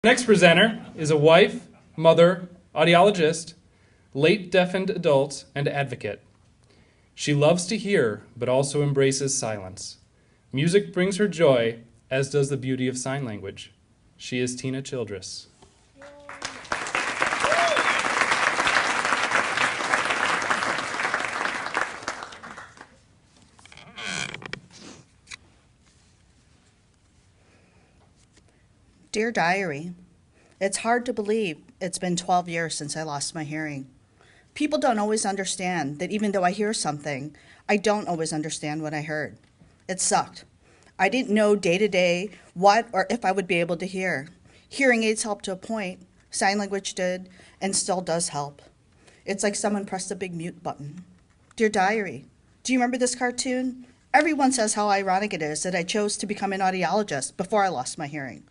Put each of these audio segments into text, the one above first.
Next presenter is a wife, mother, audiologist, late-deafened adult, and advocate. She loves to hear, but also embraces silence. Music brings her joy, as does the beauty of sign language. She is Tina Childress. Dear Diary, it's hard to believe it's been 12 years since I lost my hearing. People don't always understand that even though I hear something, I don't always understand what I heard. It sucked. I didn't know day to day what or if I would be able to hear. Hearing aids helped to a point, sign language did, and still does help. It's like someone pressed a big mute button. Dear Diary, do you remember this cartoon? Everyone says how ironic it is that I chose to become an audiologist before I lost my hearing.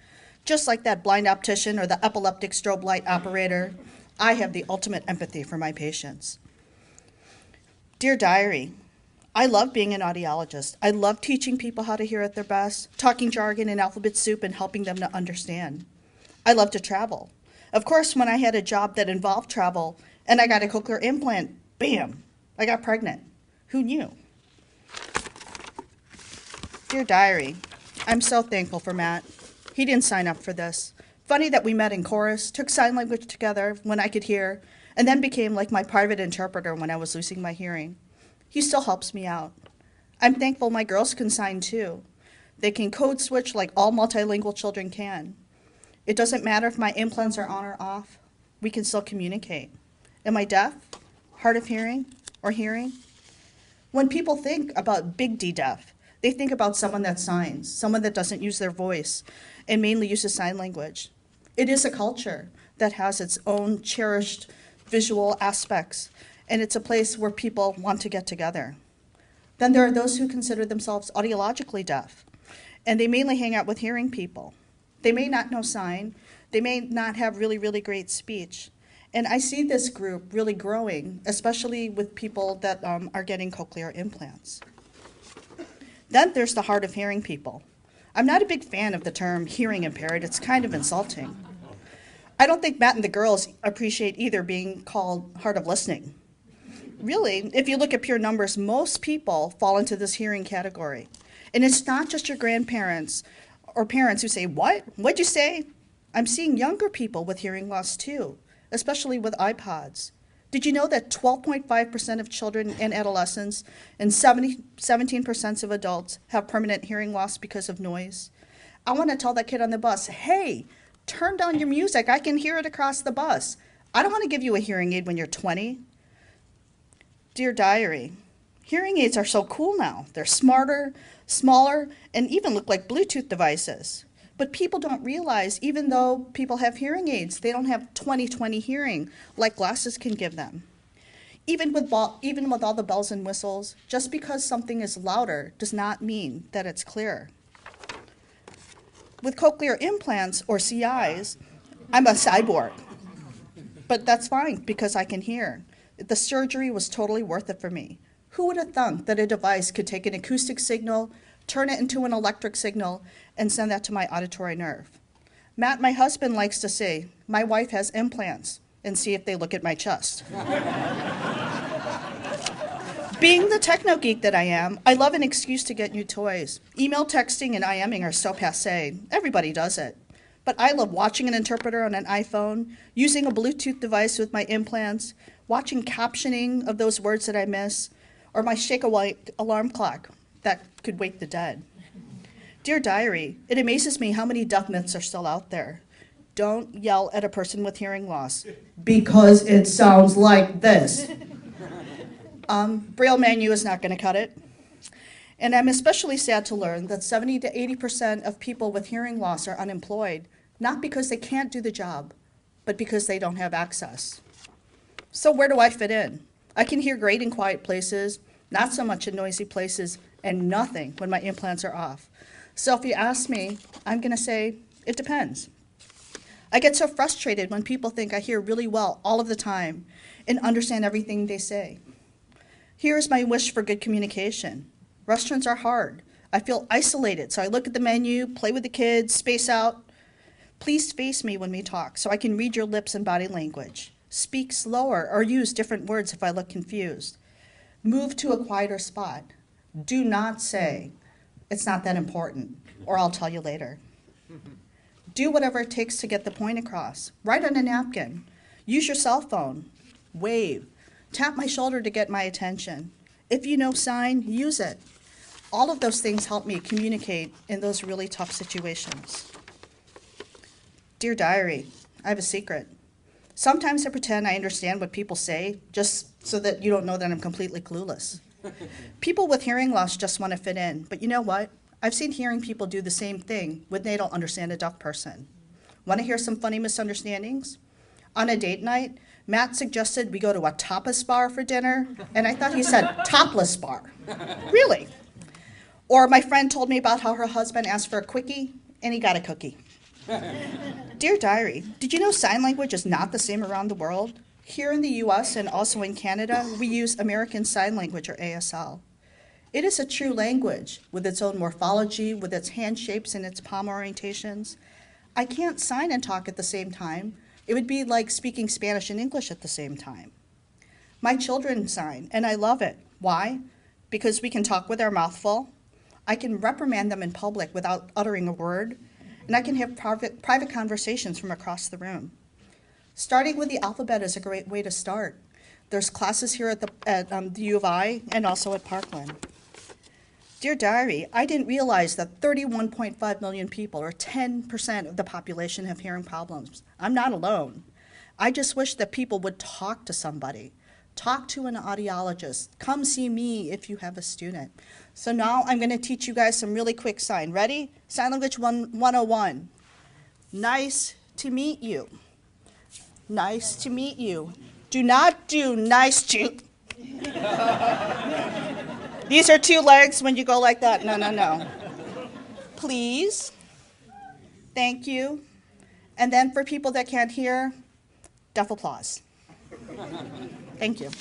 Just like that blind optician or the epileptic strobe light operator, I have the ultimate empathy for my patients. Dear Diary, I love being an audiologist. I love teaching people how to hear at their best, talking jargon and alphabet soup and helping them to understand. I love to travel. Of course, when I had a job that involved travel and I got a cochlear implant, bam, I got pregnant. Who knew? Dear Diary, I'm so thankful for Matt. He didn't sign up for this. Funny that we met in chorus, took sign language together when I could hear, and then became like my private interpreter when I was losing my hearing. He still helps me out. I'm thankful my girls can sign too. They can code switch like all multilingual children can. It doesn't matter if my implants are on or off. We can still communicate. Am I deaf, hard of hearing, or hearing? When people think about big D deaf, they think about someone that signs, someone that doesn't use their voice, and mainly uses sign language. It is a culture that has its own cherished visual aspects, and it's a place where people want to get together. Then there are those who consider themselves audiologically deaf, and they mainly hang out with hearing people. They may not know sign, they may not have really great speech, and I see this group really growing, especially with people that are getting cochlear implants. Then there's the hard of hearing people. I'm not a big fan of the term hearing impaired. It's kind of insulting. I don't think Matt and the girls appreciate either being called hard of listening. Really, if you look at pure numbers, most people fall into this hearing category. And it's not just your grandparents or parents who say, "What? What'd you say?" I'm seeing younger people with hearing loss too, especially with iPods. Did you know that 12.5% of children and adolescents and 17% of adults have permanent hearing loss because of noise? I want to tell that kid on the bus, hey, turn down your music. I can hear it across the bus. I don't want to give you a hearing aid when you're 20. Dear Diary, hearing aids are so cool now. They're smarter, smaller, and even look like Bluetooth devices. But people don't realize, even though people have hearing aids, they don't have 20/20 hearing like glasses can give them. Even with all the bells and whistles, just because something is louder does not mean that it's clearer. With cochlear implants, or CIs, I'm a cyborg. But that's fine, because I can hear. The surgery was totally worth it for me. Who would have thought that a device could take an acoustic signal, turn it into an electric signal, and send that to my auditory nerve? Matt, my husband, likes to say, my wife has implants, and see if they look at my chest. Being the techno geek that I am, I love an excuse to get new toys. Email, texting, and IMing are so passé. Everybody does it. But I love watching an interpreter on an iPhone, using a Bluetooth device with my implants, watching captioning of those words that I miss, or my shake-awake alarm clock that could wake the dead. Dear Diary, it amazes me how many deaf myths are still out there. Don't yell at a person with hearing loss, because it sounds like this. Braille menu is not going to cut it. And I'm especially sad to learn that 70 to 80% of people with hearing loss are unemployed, not because they can't do the job, but because they don't have access. So where do I fit in? I can hear great in quiet places, not so much in noisy places, and nothing when my implants are off. So if you ask me, I'm going to say, it depends. I get so frustrated when people think I hear really well all of the time and understand everything they say. Here's my wish for good communication. Restaurants are hard. I feel isolated, so I look at the menu, play with the kids, space out. Please face me when we talk so I can read your lips and body language. Speak slower or use different words if I look confused. Move to a quieter spot. Do not say, it's not that important, or I'll tell you later. Do whatever it takes to get the point across. Write on a napkin. Use your cell phone. Wave. Tap my shoulder to get my attention. If you know sign, use it. All of those things help me communicate in those really tough situations. Dear Diary, I have a secret. Sometimes I pretend I understand what people say just so that you don't know that I'm completely clueless. People with hearing loss just want to fit in, but you know what? I've seen hearing people do the same thing when they don't understand a deaf person. Want to hear some funny misunderstandings? On a date night, Matt suggested we go to a tapas bar for dinner, and I thought he said topless bar. Really? Or my friend told me about how her husband asked for a quickie, and he got a cookie. Dear Diary, did you know sign language is not the same around the world? Here in the US and also in Canada, we use American Sign Language, or ASL. It is a true language with its own morphology, with its hand shapes and its palm orientations. I can't sign and talk at the same time. It would be like speaking Spanish and English at the same time. My children sign, and I love it. Why? Because we can talk with our mouth full. I can reprimand them in public without uttering a word, and I can have private conversations from across the room. Starting with the alphabet is a great way to start. There's classes here at the U of I and also at Parkland. Dear Diary, I didn't realize that 31.5 million people, or 10% of the population, have hearing problems. I'm not alone. I just wish that people would talk to somebody. Talk to an audiologist. Come see me if you have a student. So now I'm going to teach you guys some really quick sign. Ready? Sign Language 101. Nice to meet you. Nice to meet you. Do not do nice to. These are two legs when you go like that. No, no, no. Please. Thank you. And then for people that can't hear, deaf applause. Thank you.